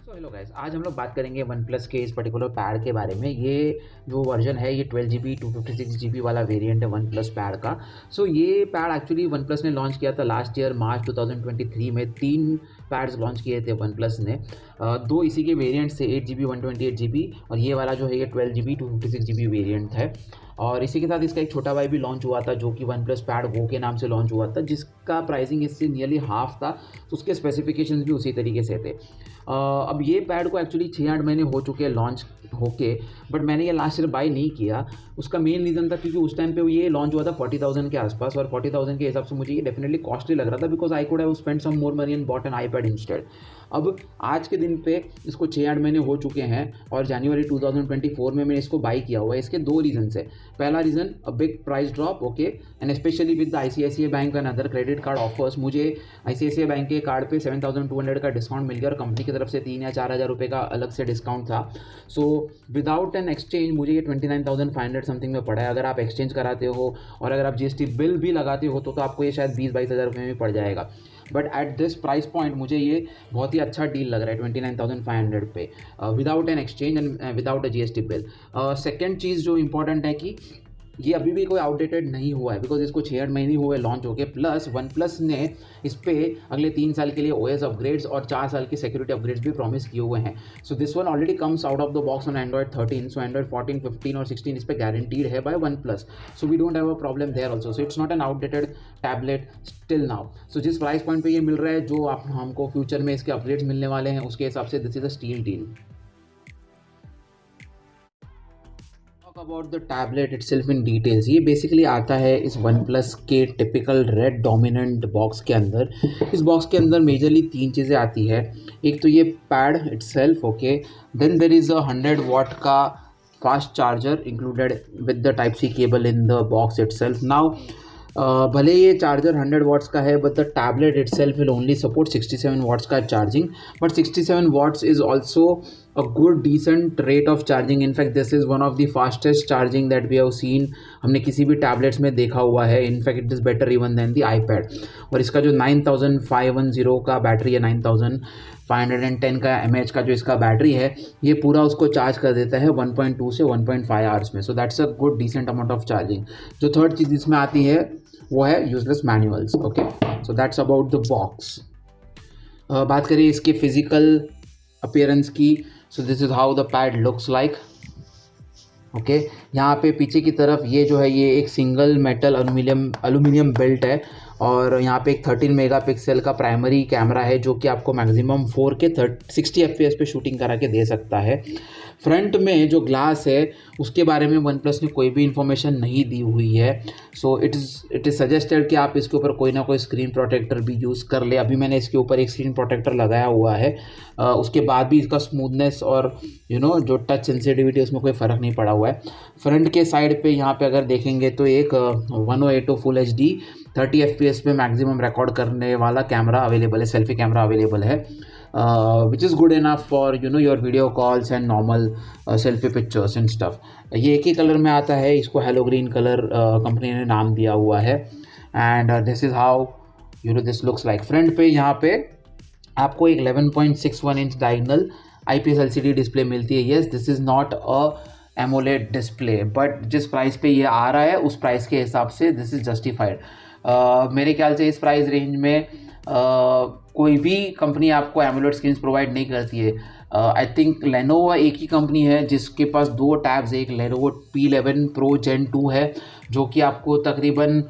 So hello guys, आज हम लोग बात करेंगे वन प्लस के इस पर्टिकुलर पैड के बारे में। ये जो वर्जन है ये 12 GB 256 GB वाला वेरिएंट है वन प्लस पैड का। सो ये पैड एक्चुअली वन प्लस ने लॉन्च किया था लास्ट ईयर मार्च 2023 में। 3 पैड्स लॉन्च किए थे वन प्लस ने। दो इसी के वेरिएंट्स थे, 8 GB 128 GB, और ये वाला जो है ये 12 GB 256 GB वेरिएंट है। और इसी के साथ इसका एक छोटा भाई भी लॉन्च हुआ था जो कि वन प्लस पैड वो के नाम से लॉन्च हुआ था, जिसका प्राइसिंग इससे नियरली हाफ था। तो उसके स्पेसिफिकेशंस भी उसी तरीके से थे। अब ये पैड को एक्चुअली 6-8 महीने हो चुके हैं लॉन्च होके, बट मैंने ये लास्ट ईयर बाय नहीं किया। उसका मेन रीज़न था क्योंकि उस टाइम पे ये लॉन्च हुआ था 40,000 के आसपास, और 40,000 के हिसाब से मुझे ये डेफिनेटली कॉस्टली लग रहा था, because I could have spend some more money and bought an iPad instead. अब आज के दिन पे इसको 6-8 महीने हो चुके हैं और जनवरी 2024 में मैंने इसको बाई किया हुआ है। इसके 2 रीज़न्स है। पहला reason, a big price drop, okay, and specially with the ICICI bank and other credit card offers. मुझे ICICI बैंक के कार्ड पे 7,200 का डिस्काउंट मिल गया और कंपनी की तरफ से 3 या 4,000 रुपये का अलग से डिस्काउंट था। सो विदाउट एन एक्सचेंज मुझे ये 29,500 समथिंग में पड़ा है। अगर आप एक्सचेंज कराते हो और अगर आप GST बिल भी लगाते हो तो आपको ये शायद 20-22 हज़ार रुपये में पड़ जाएगा। But at this price point मुझे ये बहुत ही अच्छा डील लग रहा है 29,500 पे, without an exchange and without a GST bill. Second चीज़ जो इंपॉर्टेंट है कि ये अभी भी कोई आउटडेटेड नहीं हुआ है, बिकॉज इसको 6-8 महीने हुए लॉन्च होके। प्लस वन प्लस ने इस पे अगले 3 साल के लिए OS अपग्रेड्स और 4 साल के सिक्योरिटी अपग्रेड्स भी प्रॉमिस किए हुए हैं। So this one already comes out of the box on android 13। So android 14, 15 और 16 इस पे गारंटीड है by OnePlus. So we don't have a problem there also. So it's not an outdated tablet still now. So जिस price point पे ये मिल रहा है, जो आप हमको फ्यूचर में इसके अपग्रेड्स मिलने वाले हैं, उसके हिसाब से this is a steal deal. About the tablet itself in details, ये बेसिकली आता है इस वन प्लस के टिपिकल रेड डोमिनेंट बॉक्स के अंदर। इस बॉक्स के अंदर मेजरली 3 चीज़ें आती है। एक तो ये pad itself, okay, then there is a 100 watt का fast charger included with the type C cable in the box itself. Now भले ये चार्जर 100 वॉट्स का है, but the tablet itself will only support 67 watts का charging. But 67 watts is also a good decent rate of charging. In fact this is one of the fastest charging that we have seen, हमने किसी भी tablets में देखा हुआ है। In fact it is better even than the iPad। और इसका जो 9510 का बैटरी है, 9510 का mAh का जो इसका बैटरी है, ये पूरा उसको चार्ज कर देता है 1.2 से 1.5 आवर्स में। So that's a good decent amount of charging. जो थर्ड चीज़ इसमें आती है वो है useless manuals, okay. So that's about the box. बात करें इसके फिजिकल अपीयरेंस की, so this is how the pad looks like, okay. यहाँ पे पीछे की तरफ ये जो है ये एक सिंगल मेटल एल्यूमिनियम बेल्ट है, और यहाँ पे एक 13 मेगापिक्सल का प्राइमरी कैमरा है जो कि आपको मैक्सिमम 4K 60 FPS पे शूटिंग करा के दे सकता है। फ्रंट में जो ग्लास है उसके बारे में वन प्लस ने कोई भी इन्फॉर्मेशन नहीं दी हुई है। सो इट इज़ सजेस्टेड कि आप इसके ऊपर कोई ना कोई स्क्रीन प्रोटेक्टर भी यूज़ कर ले। अभी मैंने इसके ऊपर एक स्क्रीन प्रोटेक्टर लगाया हुआ है, उसके बाद भी इसका स्मूथनेस और जो टच सेंसिटिविटी उसमें कोई फ़र्क नहीं पड़ा हुआ है। फ्रंट के साइड पे यहाँ पे अगर देखेंगे तो एक 1080 फुल HD 30 FPS में मैक्सिमम रिकॉर्ड करने वाला कैमरा अवेलेबल है, सेल्फी कैमरा अवेलेबल है, which is good enough for your video calls and normal selfie pictures and stuff. ये एक ही कलर में आता है, इसको हेलो ग्रीन कलर कंपनी ने नाम दिया हुआ है। And this is how this looks like. Front पे यहाँ पे आपको एक 11.61 inch diagonal IPS LCD display मिलती है। Yes, this is not a AMOLED display, but जिस प्राइस पे ये आ रहा है उस प्राइस के हिसाब से दिस इज़ जस्टिफाइड। मेरे ख्याल से इस प्राइस रेंज में कोई भी कंपनी आपको एमोलेड स्क्रीन्स प्रोवाइड नहीं करती है। आई थिंक लेनोवो एक ही कंपनी है जिसके पास 2 टैब्स, एक लेनोवो P11 Pro Gen 2 है जो कि आपको तकरीबन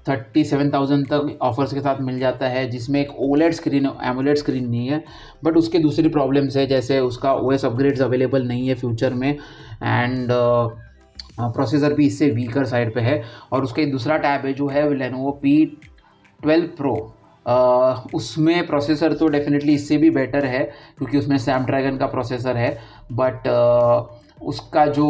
37,000 तक ऑफर्स के साथ मिल जाता है, जिसमें एक OLED स्क्रीन, एमोलेड स्क्रीन नहीं है। बट उसके दूसरी प्रॉब्लम्स है, जैसे उसका OS अपग्रेड्स अवेलेबल नहीं है फ्यूचर में, एंड प्रोसेसर भी इससे वीकर साइड पे है। और उसका एक दूसरा टैब है जो है लेनोवो P12 Pro, उसमें प्रोसेसर तो डेफिनेटली इससे भी बेटर है क्योंकि उसमें स्नैपड्रैगन का प्रोसेसर है, बट उसका जो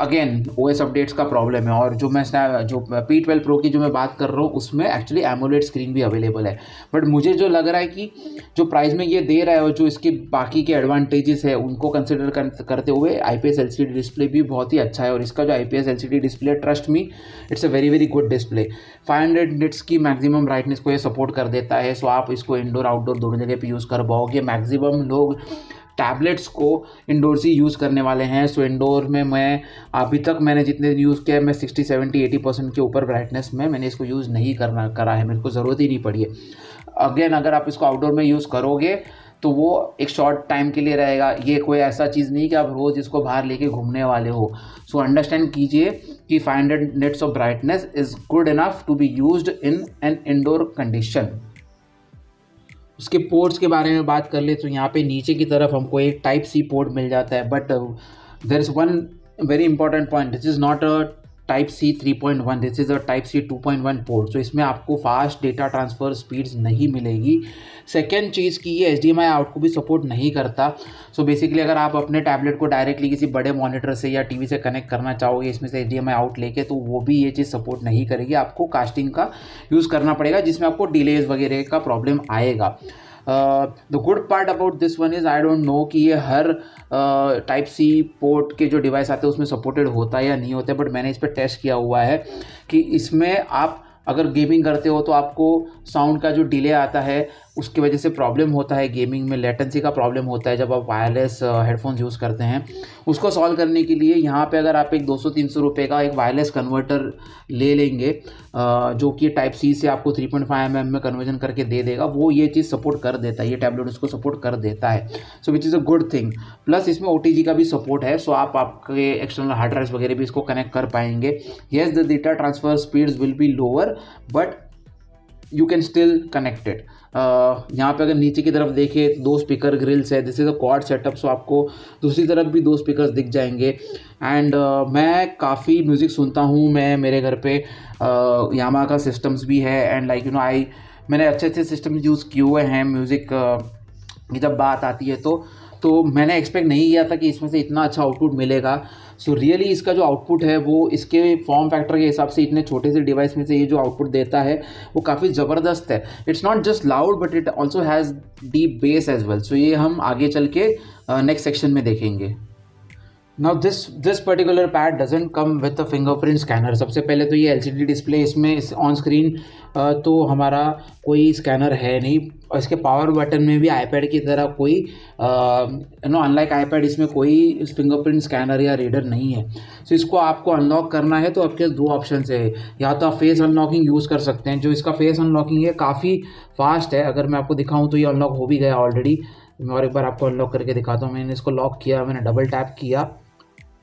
अगेन OS अपडेट्स का प्रॉब्लम है। और जो मैं जो P12 Pro की जो मैं बात कर रहा हूँ उसमें एक्चुअली एमोलेड स्क्रीन भी अवेलेबल है। बट मुझे जो लग रहा है कि जो प्राइस में ये दे रहा है और जो इसके बाकी के एडवांटेजेस है उनको कंसिडर करते हुए IPS LCD डिस्प्ले भी बहुत ही अच्छा है। और इसका जो IPS LCD display, trust me, it's a very very good display. 500 nits की मैक्सिमम ब्राइटनेस को ये सपोर्ट कर देता है। सो आप इसको इंडोर आउटडोर दोनों जगह पे यूज़ कर पाओगे। मैक्सिमम लोग टैबलेट्स को इंडोर्स ही यूज़ करने वाले हैं। सो इंडोर में मैं अभी तक मैंने जितने यूज़ किया है, मैं 60 70 80% के ऊपर ब्राइटनेस में मैंने इसको यूज़ नहीं करा है, मेरे को ज़रूरत ही नहीं पड़ी है। अगेन अगर आप इसको आउटडोर में यूज़ करोगे तो वो एक शॉर्ट टाइम के लिए रहेगा। ये कोई ऐसा चीज़ नहीं कि आप रोज़ इसको बाहर लेके घूमने वाले हो। सो अंडरस्टैंड कीजिए कि 500 nits of brightness is good enough to be used in an indoor condition. उसके पोर्ट्स के बारे में बात कर ले तो यहाँ पे नीचे की तरफ हमको एक टाइप सी पोर्ट मिल जाता है। But there is one very important point, this is not a type C 3.1, this is a type C 2.1 port. तो इसमें आपको फास्ट डेटा ट्रांसफ़र स्पीड्स नहीं मिलेगी। सेकेंड चीज़ कि ये HDMI आउट को भी सपोर्ट नहीं करता। सो बेसिकली अगर आप अपने टैबलेट को डायरेक्टली किसी बड़े मॉनिटर से या टीवी से कनेक्ट करना चाहोगे इसमें से HDMI आउट लेके, तो वो भी ये चीज़ सपोर्ट नहीं करेगी। आपको कास्टिंग का यूज़ करना पड़ेगा जिसमें आपको डिलेज वगैरह का प्रॉब्लम आएगा। The good part about this one is I don't know कि ये हर टाइप सी पोर्ट के जो डिवाइस आते हैं उसमें सपोर्टेड होता है या नहीं होता है। बट मैंने इस पर टेस्ट किया हुआ है कि इसमें आप अगर गेमिंग करते हो तो आपको साउंड का जो डिले आता है उसकी वजह से प्रॉब्लम होता है। गेमिंग में लेटेंसी का प्रॉब्लम होता है जब आप वायरलेस हेडफोन्स यूज़ करते हैं। उसको सॉल्व करने के लिए यहाँ पे अगर आप एक 200-300 रुपये का एक वायरलेस कन्वर्टर ले लेंगे जो कि टाइप सी से आपको 3.5 mm में कन्वर्जन करके दे देगा, वो ये चीज़ सपोर्ट कर देता है, ये टैबलेट उसको सपोर्ट कर देता है। So which is a good thing. Plus इसमें OTG का भी सपोर्ट है। सो आप आपके एक्सटर्नल हार्ड ड्राइव्स वगैरह भी इसको कनेक्ट कर पाएंगे। Yes, the data transfer speeds will be lower but you can still connected. यहाँ पे अगर नीचे की तरफ देखें 2 स्पीकर ग्रिल्स है, this is a quad setup. So आपको दूसरी तरफ भी 2 स्पीकर्स दिख जाएंगे। एंड मैं काफ़ी म्यूज़िक सुनता हूँ। मैं मेरे घर पे यामा का सिस्टम्स भी है एंड लाइक मैंने अच्छे अच्छे सिस्टम यूज़ किए हुए हैं म्यूज़िक की जब बात आती है तो मैंने एक्सपेक्ट नहीं किया था कि इसमें से इतना अच्छा आउटपुट मिलेगा। सो रियली इसका जो आउटपुट है वो इसके फॉर्म फैक्टर के हिसाब से इतने छोटे से डिवाइस में से ये जो आउटपुट देता है वो काफ़ी ज़बरदस्त है। It's not just loud but it also has deep bass as well. So ये हम आगे चल के नेक्स्ट सेक्शन में देखेंगे। Now this particular pad doesn't come with a fingerprint scanner. सबसे पहले तो ये LCD डिस्प्ले इसमें ऑन स्क्रीन तो हमारा कोई स्कैनर है नहीं। और इसके पावर बटन में भी iPad की तरह कोई अनलाइक iPad इसमें कोई फिंगरप्रिंट स्कैनर या रीडर नहीं है। सो इसको आपको अनलॉक करना है तो आपके 2 ऑप्शन है, या तो आप फेस अनलॉकिंग यूज़ कर सकते हैं। जो इसका फेस अनलॉकिंग है काफ़ी फास्ट है। अगर मैं आपको दिखाऊँ तो ये अनलॉक हो भी गया ऑलरेडी। मैं और एक बार आपको अनलॉक करके दिखाता हूँ। मैंने इसको लॉक किया, मैंने डबल टैप किया,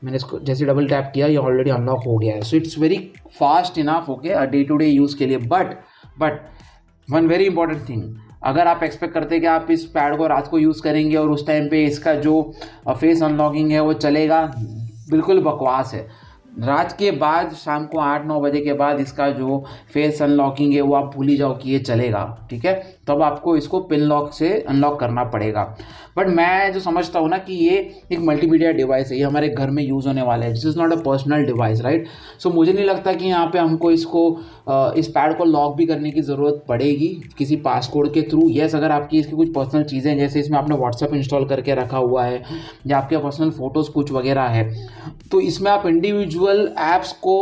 मैंने इसको जैसे डबल टैप किया ये ऑलरेडी अनलॉक हो गया है। So it's very fast enough okay day to day use के लिए। But one very important thing, अगर आप एक्सपेक्ट करते हैं कि आप इस पैड को रात को यूज़ करेंगे और उस टाइम पे इसका जो फेस अनलॉकिंग है वो चलेगा, बिल्कुल बकवास है। रात के बाद शाम को 8-9 बजे के बाद इसका जो फेस अनलॉकिंग है वो आप भूल ही जाओ कि ये चलेगा, ठीक है। तब आपको इसको पिन लॉक से अनलॉक करना पड़ेगा। बट मैं जो समझता हूँ ना कि ये एक मल्टीमीडिया डिवाइस है, ये हमारे घर में यूज़ होने वाला है। This is not a personal device, right. So मुझे नहीं लगता कि यहाँ पे हमको इस पैड को लॉक भी करने की ज़रूरत पड़ेगी किसी पासकोड के थ्रू। येस, अगर आपकी इसकी कुछ पर्सनल चीज़ें जैसे इसमें आपने व्हाट्सएप इंस्टॉल करके रखा हुआ है या आपके पर्सनल फ़ोटोज़ कुछ वगैरह है, तो इसमें आप इंडिविजुअल ऐप्स को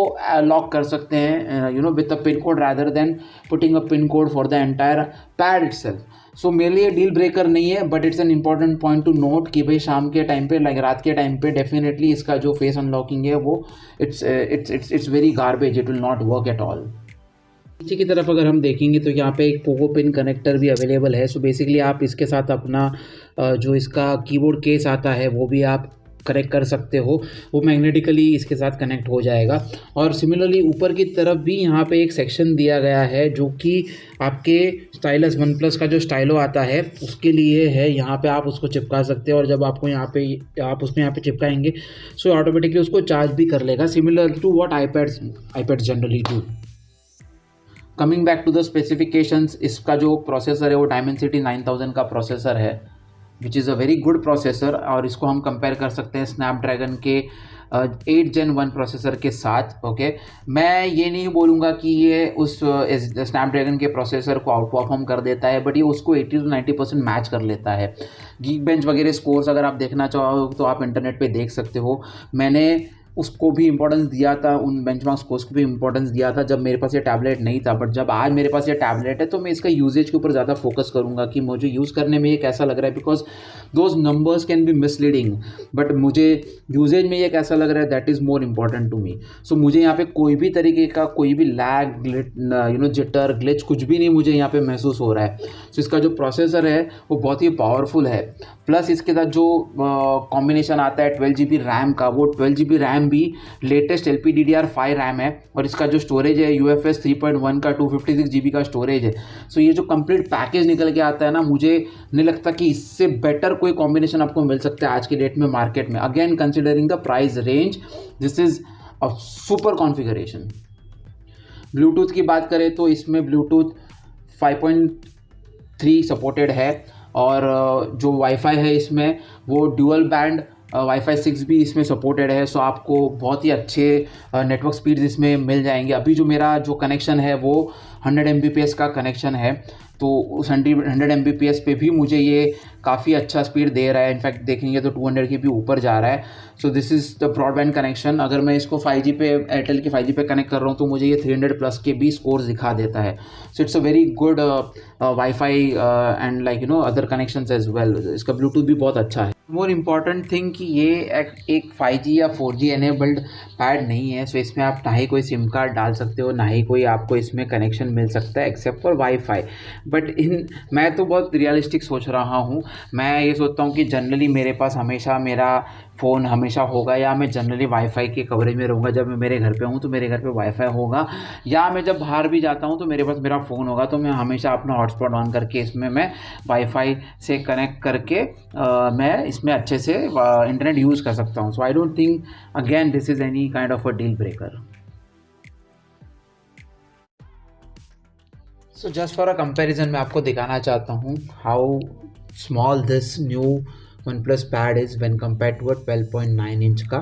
लॉक कर सकते हैं with a pin code rather than putting a pin code for the entire pad itself. So मेरे लिए डील ब्रेकर नहीं है, but it's an important point to note कि भाई शाम के टाइम पे लाइक रात के टाइम पे डेफिनेटली इसका जो फेस अनलॉकिंग है वो it's very garbage, it will not work at all. नीचे की तरफ अगर हम देखेंगे तो यहाँ पे एक पोगो पिन कनेक्टर भी अवेलेबल है। सो बेसिकली आप इसके साथ अपना जो इसका कीबोर्ड केस आता है वो भी आप कनेक्ट कर सकते हो, वो मैग्नेटिकली इसके साथ कनेक्ट हो जाएगा। और सिमिलरली ऊपर की तरफ भी यहाँ पे एक सेक्शन दिया गया है जो कि आपके स्टाइलस OnePlus का जो स्टाइलो आता है उसके लिए है। यहाँ पे आप उसको चिपका सकते हो और जब आपको यहाँ पे आप उसमें यहाँ पे चिपकाएंगे सो ऑटोमेटिकली उसको चार्ज भी कर लेगा, similar to what iPads generally do. Coming back to the specifications, इसका जो प्रोसेसर है वो Dimensity 9000 का प्रोसेसर है। विच is a very good processor, और इसको हम कंपेयर कर सकते हैं स्नैपड्रैगन के 8 Gen 1 प्रोसेसर के साथ। ओके, मैं ये नहीं बोलूँगा कि ये उस स्नैपड्रैगन के प्रोसेसर को आउट परफॉर्म कर देता है, बट ये उसको 80 to 90% मैच कर लेता है। गीकबेंच वगैरह स्कोर्स अगर आप देखना चाहो तो आप इंटरनेट पे देख सकते हो। मैंने उसको भी इम्पोर्टेंस दिया था, उन बेंचमार्क स्कोर्स को भी इम्पोर्टेंस दिया था जब मेरे पास ये टैबलेट नहीं था, बट जब आज मेरे पास ये टैबलेट है तो मैं इसका यूजेज के ऊपर ज़्यादा फोकस करूँगा कि मुझे यूज़ करने में ये कैसा लग रहा है, because those numbers can be misleading, but मुझे यूजेज में ये कैसा लग रहा है that is more important to me. So मुझे यहाँ पे कोई भी तरीके का कोई भी लैग जिटर ग्लिच कुछ भी नहीं मुझे यहाँ पे महसूस हो रहा है। सो इसका जो प्रोसेसर है वो बहुत ही पावरफुल है, प्लस इसके साथ जो कॉम्बिनेशन आता है 12 GB रैम का, वो 12 GB रैम भी लेटेस्ट LPDDR5 रैम है, और इसका जो स्टोरेज है UFS 3.1 का 256 GB का स्टोरेज है। सो ये जो कंप्लीट पैकेज निकल के आता है ना, मुझे नहीं लगता कि इससे बेटर कोई कॉम्बिनेशन आपको मिल सकता है आज के डेट में मार्केट में। Again considering the price range, this is a super configuration. Bluetooth की बात करें तो इसमें ब्लूटूथ 5.3 सपोर्टेड है, और जो वाईफाई है इसमें वो ड्यूअल बैंड वाईफाई 6 भी इसमें सपोर्टेड है। सो आपको बहुत ही अच्छे नेटवर्क स्पीड्स इसमें मिल जाएंगे। अभी जो मेरा जो कनेक्शन है वो 100 Mbps का कनेक्शन है, तो उस 100 Mbps पे भी मुझे ये काफ़ी अच्छा स्पीड दे रहा है। इनफैक्ट देखेंगे तो 200 के भी ऊपर जा रहा है। सो this is the broadband connection. अगर मैं इसको 5G पे एयरटेल के 5G पे कनेक्ट कर रहा हूँ तो मुझे ये 300+ के भी स्कोर्स दिखा देता है। So it's a very good WiFi and like other connections as well. इसका ब्लूटूथ भी बहुत अच्छा है। मोर इम्पॉर्टेंट थिंग कि ये एक 5G या 4G एनेबल्ड पैड नहीं है। सो इसमें आप ना ही कोई सिम कार्ड डाल सकते हो, ना ही कोई आपको इसमें कनेक्शन मिल सकता है एक्सेप्ट फॉर वाईफाई। बट मैं तो बहुत रियलिस्टिक सोच रहा हूँ। मैं ये सोचता हूँ कि जनरली मेरे पास हमेशा मेरा फ़ोन हमेशा होगा, या मैं जनरली वाईफाई के कवरेज में रहूँगा। जब मैं मेरे घर पे हूँ तो मेरे घर पे वाईफाई होगा, या मैं जब बाहर भी जाता हूँ तो मेरे पास मेरा फ़ोन होगा। तो मैं हमेशा अपना हॉटस्पॉट ऑन करके इसमें मैं वाईफाई से कनेक्ट करके मैं इसमें अच्छे से इंटरनेट यूज़ कर सकता हूँ। So I don't think again this is any kind of a deal breaker. So just for a comparison मैं आपको दिखाना चाहता हूँ how small this new OnePlus pad is when compare to 12.9 inch का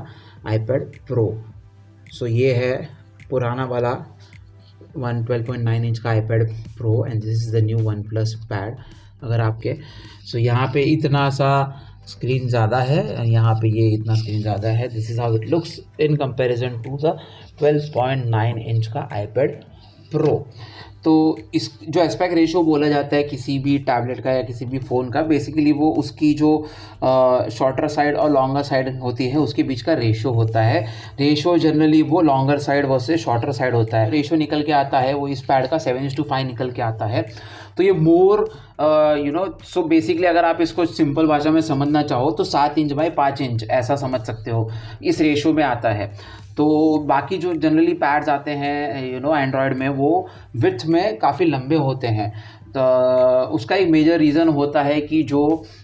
iPad Pro। So ये है पुराना वाला 12.9 इंच का iPad Pro and this is the new OnePlus पैड। अगर आपके यहाँ पे इतना सा स्क्रीन ज़्यादा है, यहाँ पे ये इतना स्क्रीन ज़्यादा है। This is how it looks in comparison to the 12.9 inch का iPad Pro। तो इस जो एस्पेक्ट रेशियो बोला जाता है किसी भी टैबलेट का या किसी भी फ़ोन का, बेसिकली वो उसकी जो शॉर्टर साइड और लॉन्गर साइड होती है उसके बीच का रेशियो होता है। रेशियो जनरली वो longer side versus shorter side होता है। रेशियो निकल के आता है वो इस पैड का 7:5 निकल के आता है। तो ये मोर सो बेसिकली अगर आप इसको सिंपल भाषा में समझना चाहो तो 7 इंच बाई 5 इंच ऐसा समझ सकते हो, इस रेशियो में आता है। तो बाकी जो जनरली पैड्स आते हैं एंड्रॉयड में वो विड्थ में काफ़ी लंबे होते हैं। तो उसका एक मेजर रीज़न होता है कि जो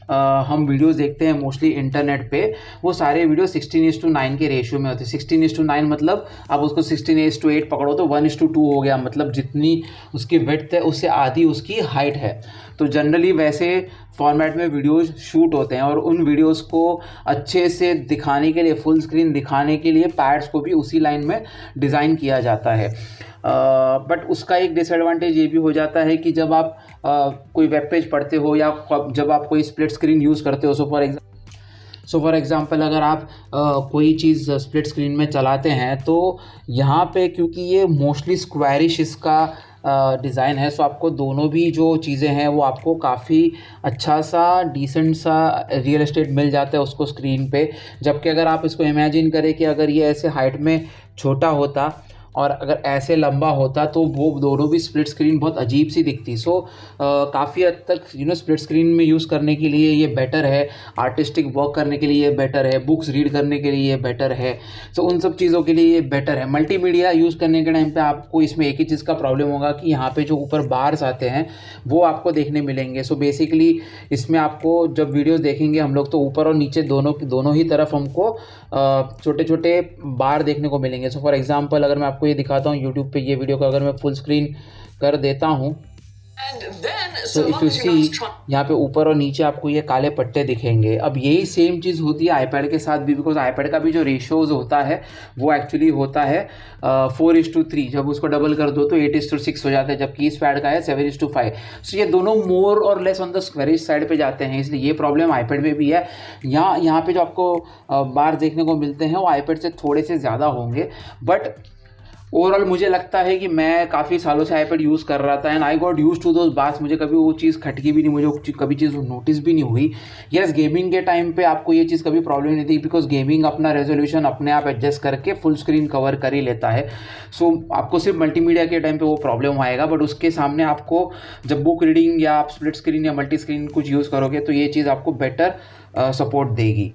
हम वीडियोस देखते हैं मोस्टली इंटरनेट पे, वो सारे वीडियो 16:9 के रेशियो में होते हैं। 16:9 मतलब आप उसको 16:8 पकड़ो तो 1:2 हो गया, मतलब जितनी उसकी विड्थ है उससे आधी उसकी हाइट है। तो जनरली वैसे फॉर्मेट में वीडियोस शूट होते हैं, और उन वीडियोस को अच्छे से दिखाने के लिए, फुल स्क्रीन दिखाने के लिए पैड्स को भी उसी लाइन में डिज़ाइन किया जाता है। बट उसका एक डिसएडवांटेज ये भी हो जाता है कि जब आप कोई वेब पेज पढ़ते हो या जब आप कोई स्प्लिट स्क्रीन यूज़ करते हो, सो फॉर एग्ज़ाम्पल अगर आप कोई चीज़ स्प्लिट स्क्रीन में चलाते हैं तो यहाँ पे क्योंकि ये मोस्टली स्क्वायरिश इसका डिज़ाइन है, सो आपको दोनों भी जो चीज़ें हैं वो आपको काफ़ी अच्छा सा डिसेंट सा रियल एस्टेट मिल जाता है उसको स्क्रीन पे। जबकि अगर आप इसको इमेजिन करें कि अगर ये ऐसे हाइट में छोटा होता और अगर ऐसे लंबा होता तो वो दोनों भी स्प्लिट स्क्रीन बहुत अजीब सी दिखती। सो काफ़ी हद तक स्प्लिट स्क्रीन में यूज़ करने के लिए ये बेटर है, आर्टिस्टिक वर्क करने के लिए ये बेटर है, बुक्स रीड करने के लिए ये बेटर है। सो उन सब चीज़ों के लिए ये बेटर है। मल्टीमीडिया यूज़ करने के टाइम पे आपको इसमें एक ही चीज़ का प्रॉब्लम होगा कि यहाँ पे जो ऊपर बार्स आते हैं वो आपको देखने मिलेंगे। सो बेसिकली इसमें आपको जब वीडियोज़ देखेंगे हम लोग तो ऊपर और नीचे दोनों ही तरफ हमको छोटे छोटे बार देखने को मिलेंगे। सो फॉर एग्जांपल अगर मैं आपको ये दिखाता हूँ यूट्यूब पे, ये वीडियो को अगर मैं फुल स्क्रीन कर देता हूँ सो इफ़ यू सी यहाँ पे ऊपर और नीचे आपको ये काले पट्टे दिखेंगे। अब यही सेम चीज़ होती है आईपैड के साथ भी, बिकॉज आईपैड का भी जो रेशियोज होता है वो एक्चुअली होता है 4:3। जब उसको डबल कर दो तो 8:6 हो जाता है, जबकि इस पैड का है 7:5। सो ये दोनों मोर और less on the squarish side पे जाते हैं, इसलिए ये प्रॉब्लम आईपैड में भी है। यहाँ पे जो आपको बार देखने को मिलते हैं वो आईपैड से थोड़े से ज़्यादा होंगे, बट ओवरऑल मुझे लगता है कि मैं काफ़ी सालों से आईपैड यूज़ कर रहा था and I got used to those bars. मुझे कभी वो चीज़ खटकी भी नहीं, मुझे कभी चीज़ नोटिस भी नहीं हुई। यस, गेमिंग के टाइम पे आपको ये चीज़ कभी प्रॉब्लम नहीं थी, बिकॉज गेमिंग अपना रेजोल्यूशन अपने आप एडजस्ट करके फुल स्क्रीन कवर कर ही लेता है। सो आपको सिर्फ मल्टीमीडिया के टाइम पे वो प्रॉब्लम आएगा, बट उसके सामने आपको जब बुक रीडिंग या आप स्प्लिट स्क्रीन या मल्टी स्क्रीन कुछ यूज़ करोगे तो ये चीज़ आपको बेटर सपोर्ट देगी।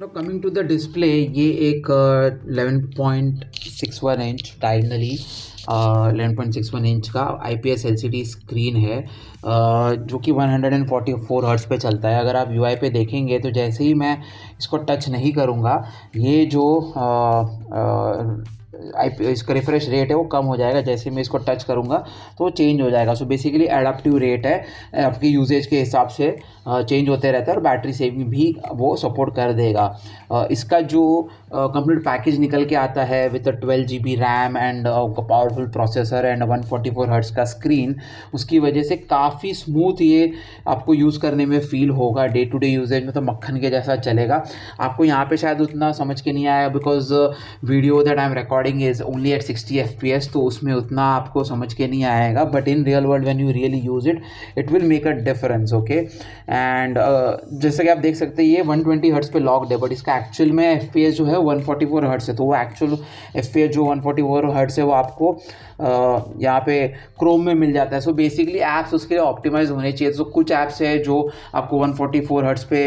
Now coming to the display, ये एक 11.61 इंच डायगनली 11.61 इंच का IPS LCD स्क्रीन है, जो कि 144 हर्ट्ज़ पे चलता है। अगर आप UI पे देखेंगे तो जैसे ही मैं इसको टच नहीं करूँगा, ये जो इसका रिफ्रेश रेट है वो कम हो जाएगा। जैसे मैं इसको टच करूँगा तो वो चेंज हो जाएगा। सो बेसिकली एडाप्टिव रेट है, आपकी यूजेज के हिसाब से चेंज होते रहता है, और बैटरी सेविंग भी वो सपोर्ट कर देगा। इसका जो कंप्लीट पैकेज निकल के आता है with 12 GB RAM and powerful processor and 144 hertz का स्क्रीन, उसकी वजह से काफ़ी स्मूथ ये आपको यूज़ करने में फ़ील होगा। डे टू डे यूजेज में तो मक्खन के जैसा चलेगा। आपको यहाँ पे शायद उतना समझ के नहीं आया, because video that I am recording is only at 60 FPS, तो उसमें उतना आपको समझ के नहीं आएगा। But in real world when you really use it, it will make a difference. Okay, and जैसे कि आप देख सकते हैं ये 120 हर्ट्ज़ पे लॉक्ड है, बट इसका एक्चुअल में FPS जो है 144 हर्ट्ज़ है। तो वो एक्चुअल FPS जो 144 हर्ट्ज़ है वो आपको यहाँ पे क्रोम में मिल जाता है। सो बेसिकली ऐप्स उसके लिए ऑप्टिमाइज होने चाहिए। तो कुछ ऐप्स है जो आपको 144 हर्ट्ज़ पे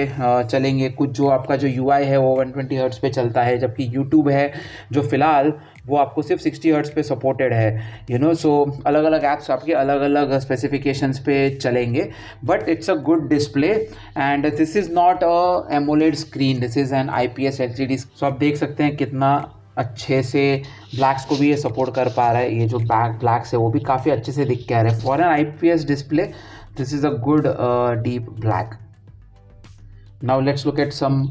चलेंगे, कुछ जो आपका जो UI है वो 120 हर्ट्ज़ पे चलता है, जबकि यूट्यूब है जो फ़िलहाल वो आपको सिर्फ 60 हर्ट्ज़ पे सपोर्टेड है। सो अलग अलग ऐप्स आपके अलग अलग स्पेसिफिकेशंस पे चलेंगे, but it's a good display and this is not a AMOLED screen, this is an IPS LCD। सो आप देख सकते हैं कितना अच्छे से ब्लैक्स को भी ये सपोर्ट कर पा रहा है। ये जो ब्लैक्स है वो भी काफ़ी अच्छे से दिख के आ रहे हैं। For an IPS display this is a good deep black. Now let's look at some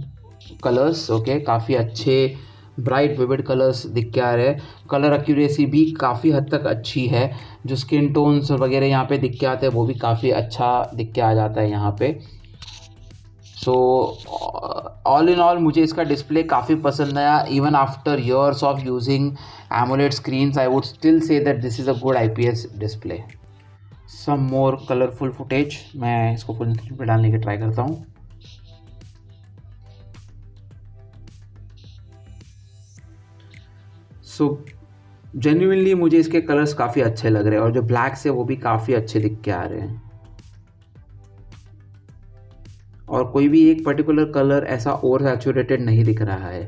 colours. Okay, काफ़ी अच्छे ब्राइट विविड कलर्स दिख के आ रहे हैं। कलर एक्यूरेसी भी काफ़ी हद तक अच्छी है। जो स्किन टोन्स वगैरह यहाँ पे दिख के आते हैं वो भी काफ़ी अच्छा दिख के आ जाता है यहाँ पे। सो ऑल इन ऑल मुझे इसका डिस्प्ले काफ़ी पसंद आया। Even after years of using AMOLED screens I would still say that this is a good IPS display. Some more colourful footage, मैं इसको फुल स्क्रीन पे डालने की ट्राई करता हूँ। सो जेन्युइनली मुझे इसके कलर्स काफ़ी अच्छे लग रहे हैं, और जो ब्लैक्स है वो भी काफ़ी अच्छे दिख के आ रहे हैं। और कोई भी एक पर्टिकुलर कलर ऐसा ओवर सैचुरेटेड नहीं दिख रहा है।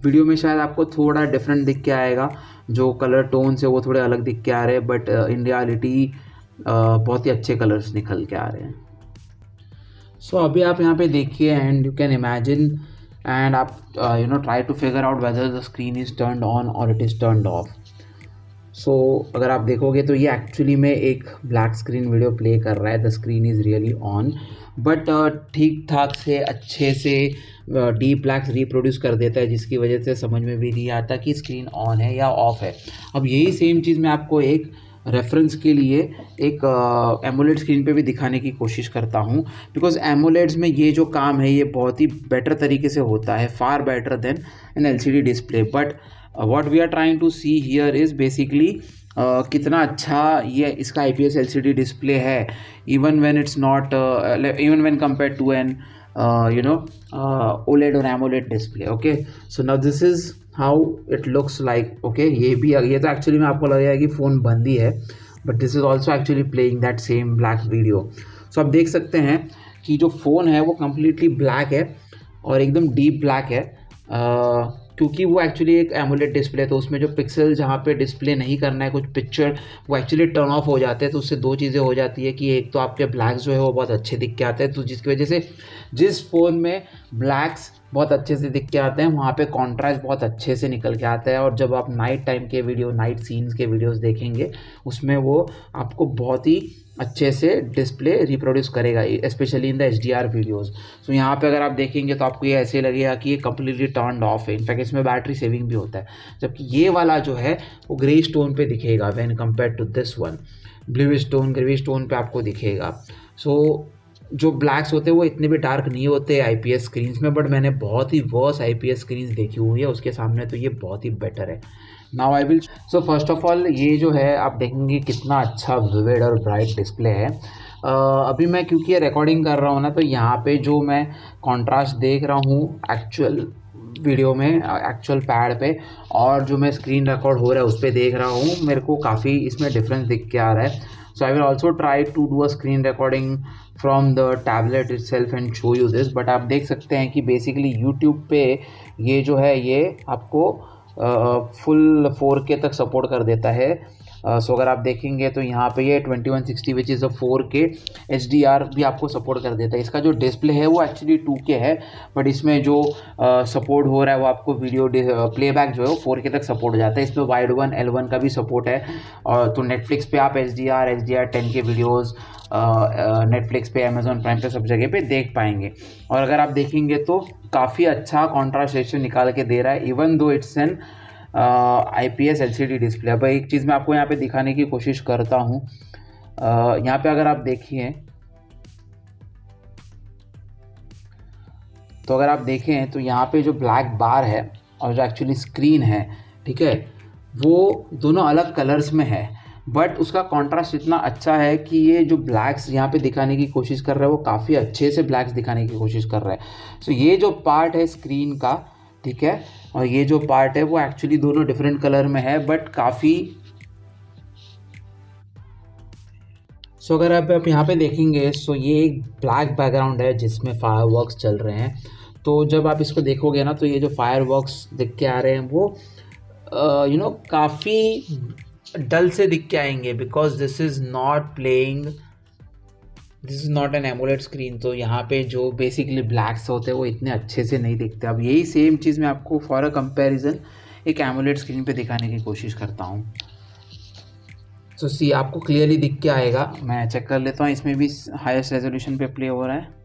वीडियो में शायद आपको थोड़ा डिफरेंट दिख के आएगा, जो कलर टोन्स है वो थोड़े अलग दिख के आ रहे हैं, बट इन रियलिटी बहुत ही अच्छे कलर्स निकल के आ रहे हैं। सो अभी आप यहाँ पे देखिए and you can imagine and आप try to figure out whether the screen is turned on और it is turned off. So अगर आप देखोगे तो ये एक्चुअली में एक ब्लैक स्क्रीन वीडियो प्ले कर रहा है। The screen is really on, but ठीक ठाक से अच्छे से डीप ब्लैक्स रिप्रोड्यूस कर देता है, जिसकी वजह से समझ में भी नहीं आता कि स्क्रीन ऑन है या ऑफ है। अब यही सेम चीज़ मैं आपको एक रेफरेंस के लिए एक एमोलेड स्क्रीन पे भी दिखाने की कोशिश करता हूँ, बिकॉज एमोलेड्स में ये जो काम है ये बहुत ही बेटर तरीके से होता है, far better than an LCD display. But what we are trying to see here is basically कितना अच्छा ये इसका IPS LCD डिस्प्ले है, even when it's not even when compare to an OLED और AMOLED display. Okay, so now this is how it looks like. Okay, ये तो actually में आपको लगेगा कि फ़ोन बंद ही है, but this is also actually playing that same black video. So आप देख सकते हैं कि जो फ़ोन है वो कम्प्लीटली ब्लैक है और एकदम डीप ब्लैक है, क्योंकि वो एक्चुअली एक एमोलेड डिस्प्ले है, तो उसमें जो पिक्सल जहाँ पे डिस्प्ले नहीं करना है कुछ पिक्चर वो एक्चुअली टर्न ऑफ हो जाते हैं। तो उससे दो चीज़ें हो जाती है कि एक तो आपके ब्लैक्स जो है वो बहुत अच्छे दिख के आते हैं, तो जिसकी वजह से जिस फ़ोन में ब्लैक्स बहुत अच्छे से दिख के आते हैं वहाँ पे कॉन्ट्रास्ट बहुत अच्छे से निकल के आता है, और जब आप नाइट टाइम के वीडियो, नाइट सीन्स के वीडियोस देखेंगे उसमें वो आपको बहुत ही अच्छे से डिस्प्ले रिप्रोड्यूस करेगा, specially in the HDR videos. So यहाँ पे अगर आप देखेंगे तो आपको ये ऐसे लगेगा कि ये कम्प्लीटली टर्न्ड ऑफ है। इनफैक्ट इसमें बैटरी सेविंग भी होता है, जबकि ये वाला जो है वो ग्रे स्टोन पे दिखेगा when compare to this one. Blue stone, grey stone पे आपको दिखेगा। सो जो ब्लैक्स होते हैं वो इतने भी डार्क नहीं होते IPS स्क्रीन्स में, बट मैंने बहुत ही वर्स IPS स्क्रीन्स देखी हुई है, उसके सामने तो ये बहुत ही बेटर है। Now I will, so first of all ये जो है आप देखेंगे कितना अच्छा विविड और ब्राइट डिस्प्ले है। अभी मैं क्योंकि ये रिकॉर्डिंग कर रहा हूँ ना, तो यहाँ पे जो मैं कॉन्ट्रास्ट देख रहा हूँ एक्चुअल वीडियो में, एक्चुअल पैड पे, और जो मैं स्क्रीन रिकॉर्ड हो रहा है उस पर देख रहा हूँ, मेरे को काफ़ी इसमें डिफरेंस दिख के आ रहा है। So I will also try to do a screen recording from the tablet itself and show you this. But आप देख सकते हैं कि बेसिकली यूट्यूब पे ये जो है ये आपको फुल 4K तक सपोर्ट कर देता है। सो अगर आप देखेंगे तो यहाँ पे ये 2160 विच इज़ अ 4K HDR भी आपको सपोर्ट कर देता है। इसका जो डिस्प्ले है वो एक्चुअली 2K है, बट इसमें जो सपोर्ट हो रहा है वो आपको वीडियो प्लेबैक जो है वो 4K तक सपोर्ट हो जाता है। इसमें वाइड वन L1 का भी सपोर्ट है। और तो नेटफ्लिक्स पे आप HDR 10K वीडियोज़ नेटफ्लिक्स पे, अमेजोन प्राइम पे, सब जगह पे देख पाएंगे। और अगर आप देखेंगे तो काफ़ी अच्छा कॉन्ट्रास्ट रेशियो निकाल के दे रहा है, even though it's an IPS LCD display. अब एक चीज़ मैं आपको यहाँ पे दिखाने की कोशिश करता हूँ। यहाँ पे अगर आप देखिए तो अगर आप देखें तो यहाँ पे जो ब्लैक बार है और जो एक्चुअली स्क्रीन है, ठीक है, वो दोनों अलग कलर्स में है, बट उसका कॉन्ट्रास्ट इतना अच्छा है कि ये जो ब्लैक्स यहाँ पे दिखाने की कोशिश कर रहा है वो काफ़ी अच्छे से ब्लैक्स दिखाने की कोशिश कर रहा है। सो ये जो पार्ट है स्क्रीन का, ठीक है, और ये जो पार्ट है वो एक्चुअली दोनों डिफरेंट कलर में है, बट काफ़ी। सो अगर आप यहाँ पे देखेंगे, सो ये एक ब्लैक बैकग्राउंड है जिसमें फायरवर्क्स चल रहे हैं। तो जब आप इसको देखोगे ना तो ये जो फायरवर्क्स दिख के आ रहे हैं वो काफ़ी डल से दिख के आएंगे, because this is not an AMOLED screen. तो यहाँ पे जो बेसिकली ब्लैक्स होते हैं वो इतने अच्छे से नहीं दिखते। अब यही सेम चीज़ मैं आपको फॉर अ कंपैरिजन एक एमोलेड स्क्रीन पे दिखाने की कोशिश करता हूँ। सो सी आपको क्लियरली दिख के आएगा। मैं चेक कर लेता हूँ, इसमें भी हाईएस्ट रेजोल्यूशन पे प्ले हो रहा है।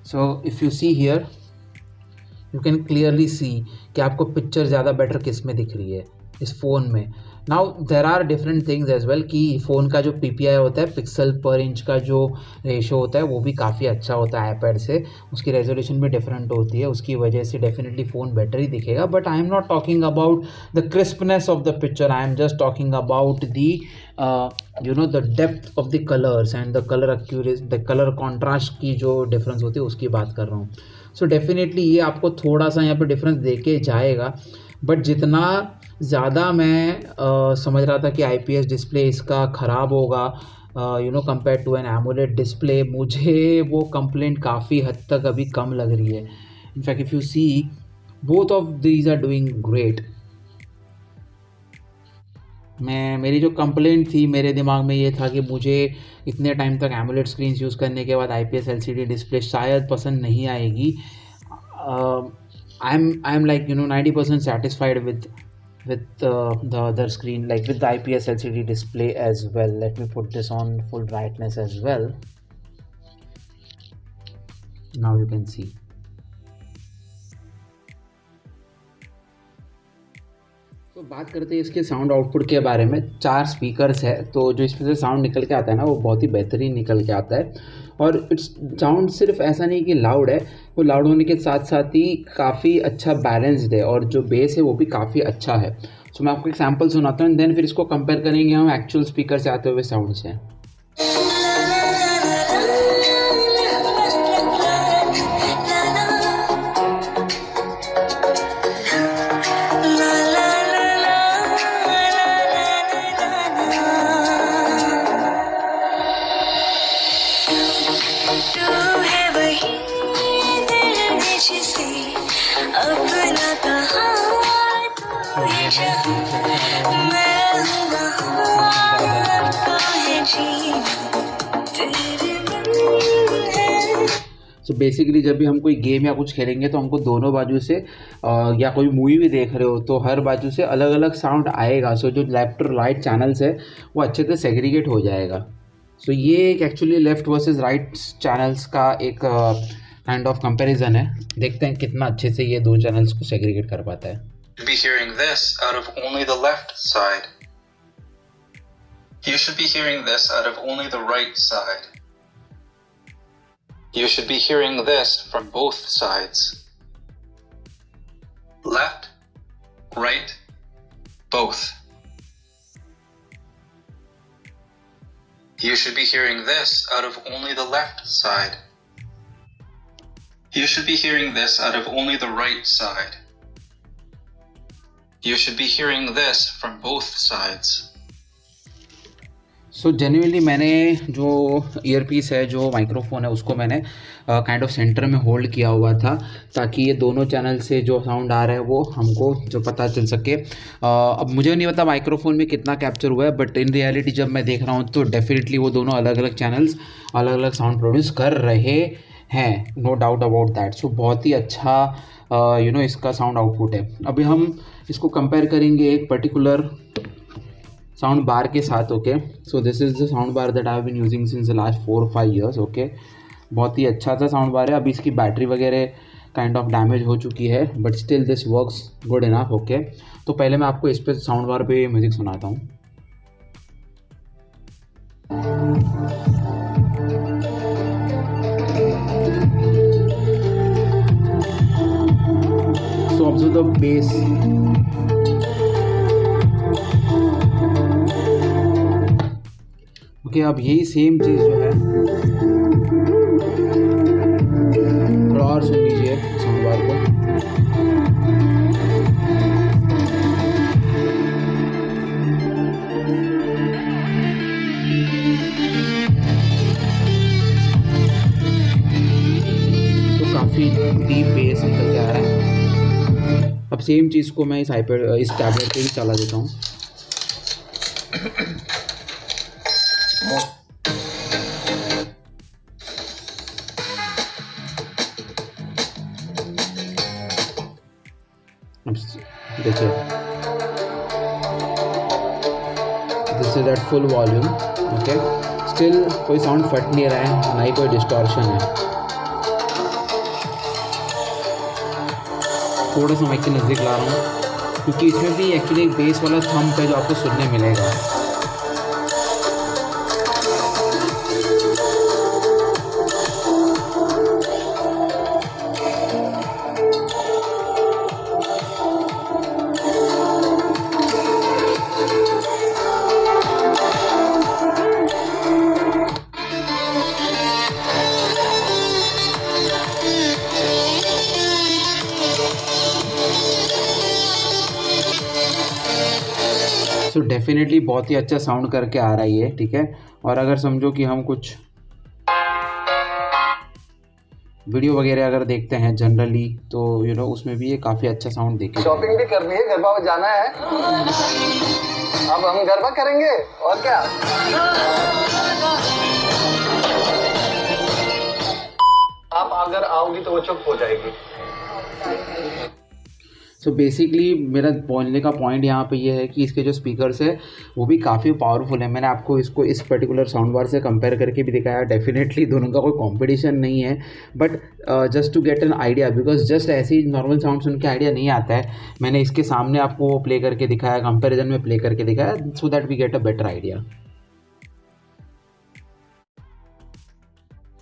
So if you see here you can clearly see कि आपको पिक्चर ज़्यादा बेटर किस में दिख रही है, इस फ़ोन में। Now there are different things as well कि फ़ोन का जो PPI होता है, पिक्सल पर इंच का जो रेशो होता है, वो भी काफ़ी अच्छा होता है आईपैड से। उसकी रेजोल्यूशन भी डिफरेंट होती है, उसकी वजह से डेफिनेटली फ़ोन बेटर ही दिखेगा। But I am not talking about the crispness of the picture, I am just talking about the depth of the colours and the colour accuracy, the colour contrast की जो difference होती है उसकी बात कर रहा हूँ। सो डेफिनेटली ये आपको थोड़ा सा यहाँ पे डिफरेंस देके जाएगा, बट जितना ज़्यादा मैं समझ रहा था कि IPS डिस्प्ले इसका ख़राब होगा compare to an AMOLED display, मुझे वो कंप्लेंट काफ़ी हद तक अभी कम लग रही है। In fact if you see both of these are doing great. मेरी जो कंप्लेंट थी मेरे दिमाग में ये था कि मुझे इतने टाइम तक एमोलेड स्क्रीन्स यूज़ करने के बाद IPS LCD डिस्प्ले शायद पसंद नहीं आएगी। I am like 90% satisfied with the other screen, like with the IPS LCD display as well. Let me put this on full brightness as well. Now you can see. तो बात करते हैं इसके sound output के बारे में। 4 speakers है, तो जो इसमें से साउंड निकल के आता है ना वो बहुत ही बेहतरीन निकल के आता है। और इट्स साउंड सिर्फ ऐसा नहीं कि लाउड है, वो लाउड होने के साथ साथ ही काफ़ी अच्छा बैलेंस्ड है, और जो बेस है वो भी काफ़ी अच्छा है। सो मैं आपको एक सैम्पल सुनाता हूँ, देन फिर इसको कंपेयर करेंगे हम एक्चुअल स्पीकर से आते हुए साउंड से। अपना कहा सो बेसिकली जब भी हम कोई गेम या कुछ खेलेंगे तो हमको दोनों बाजू से या कोई मूवी भी देख रहे हो तो हर बाजू से अलग अलग साउंड आएगा। सो जो लेफ्ट और राइट चैनल्स है वो अच्छे से सेग्रीगेट हो जाएगा। सो ये एक actually left versus right channels का एक काइंड ऑफ कंपैरिजन है। देखते हैं कितना अच्छे से ये दो चैनल्स को सेग्रीगेट कर पाता है। Be hearing this out of only the left side. You should be hearing this out of only the right side. You should be hearing this from both sides. Left, right, both. You should be hearing this out of only the left side. You should be hearing this out of only the right side. You should be hearing this from both sides. So genuinely मैंने जो earpiece है, जो microphone है, उसको मैंने kind of centre में hold किया हुआ था ताकि ये दोनों चैनल से जो साउंड आ रहा है वो हमको जो पता चल सके। अब मुझे नहीं पता माइक्रोफोन में कितना कैप्चर हुआ है, बट इन रियलिटी जब मैं देख रहा हूँ तो डेफिनेटली वो दोनों अलग अलग चैनल्स अलग अलग साउंड प्रोड्यूस कर रहे हैं, नो डाउट अबाउट दैट। सो बहुत ही अच्छा इसका साउंड आउटपुट है। अभी हम इसको कंपेयर करेंगे एक पर्टिकुलर साउंड बार के साथ। Okay, so this is the sound bar that I have been using since the last 4-5 years. Okay, बहुत ही अच्छा सा साउंड बार है। अभी इसकी बैटरी वगैरह काइंड ऑफ डैमेज हो चुकी है, but still this works good enough. Okay, तो पहले मैं आपको इस पे साउंड बार पे म्यूज़िक सुनाता हूँ। So observe the base. Okay, अब यही सेम चीज़ जो है थोड़ा और सुन लीजिए साउंड बार को। तो काफ़ी डीप बेस निकल के आ रहा है। अब सेम चीज़ को मैं इस टैबलेट पे भी चला देता हूँ। देखिए, this is at full volume. Okay, still कोई साउंड फट नहीं रहा है, ना ही कोई डिस्टॉर्शन है। थोड़ा सा माइक के नज़दीक ला रहा हूँ क्योंकि इसमें भी एक्चुअली एक बेस वाला थंब है जो आपको सुनने मिलेगा। सो डेफिनेटली बहुत ही अच्छा साउंड करके आ रहा है ये, ठीक है। और अगर समझो कि हम कुछ वीडियो वगैरह अगर देखते हैं जनरली तो उसमें भी ये काफ़ी अच्छा साउंड देखेगा। शॉपिंग भी करनी है, गरबा जाना है। अब हम गरबा करेंगे और क्या। आप अगर आओगी तो वो चुप हो जाएगी। सो बेसिकली मेरा बोलने का पॉइंट यहाँ पे ये है कि इसके जो स्पीकर्स है वो भी काफ़ी पावरफुल है। मैंने आपको इसको इस पर्टिकुलर साउंड बार से कंपेयर करके भी दिखाया। डेफिनेटली दोनों का कोई कंपटीशन नहीं है, but just to get an idea, because just ऐसे ही नॉर्मल साउंड सुन के आइडिया नहीं आता है। मैंने इसके सामने आपको वो प्ले करके दिखाया, कंपेरिजन में प्ले करके दिखाया, so that we get a better idea.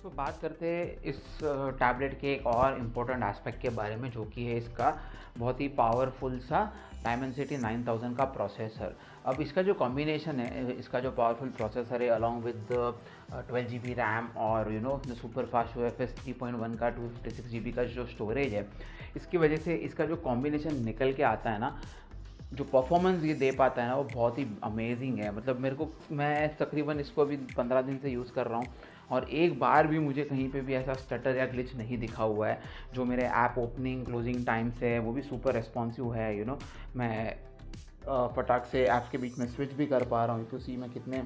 तो बात करते हैं इस टैबलेट के एक और इम्पोर्टेंट एस्पेक्ट के बारे में, जो कि है इसका बहुत ही पावरफुल सा डायमेंसिटी 9000 का प्रोसेसर। अब इसका जो कॉम्बिनेशन है, इसका जो पावरफुल प्रोसेसर है अलॉन्ग विद 12 GB रैम और द सुपर फास्ट UFS 3.1 का 256 GB का जो स्टोरेज है, इसकी वजह से इसका जो कॉम्बिनेशन निकल के आता है ना, जो परफॉर्मेंस ये दे पाता है ना, वो बहुत ही अमेजिंग है। मतलब मैं तकरीबन इसको अभी 15 दिन से यूज़ कर रहा हूँ और एक बार भी मुझे कहीं पे भी ऐसा स्टटर या ग्लिच नहीं दिखा हुआ है। जो मेरे ऐप ओपनिंग क्लोजिंग टाइम्स है वो भी सुपर रेस्पॉन्सिव है। मैं फटाक से ऐप्स के बीच में स्विच भी कर पा रहा हूँ। तो सी मैं कितने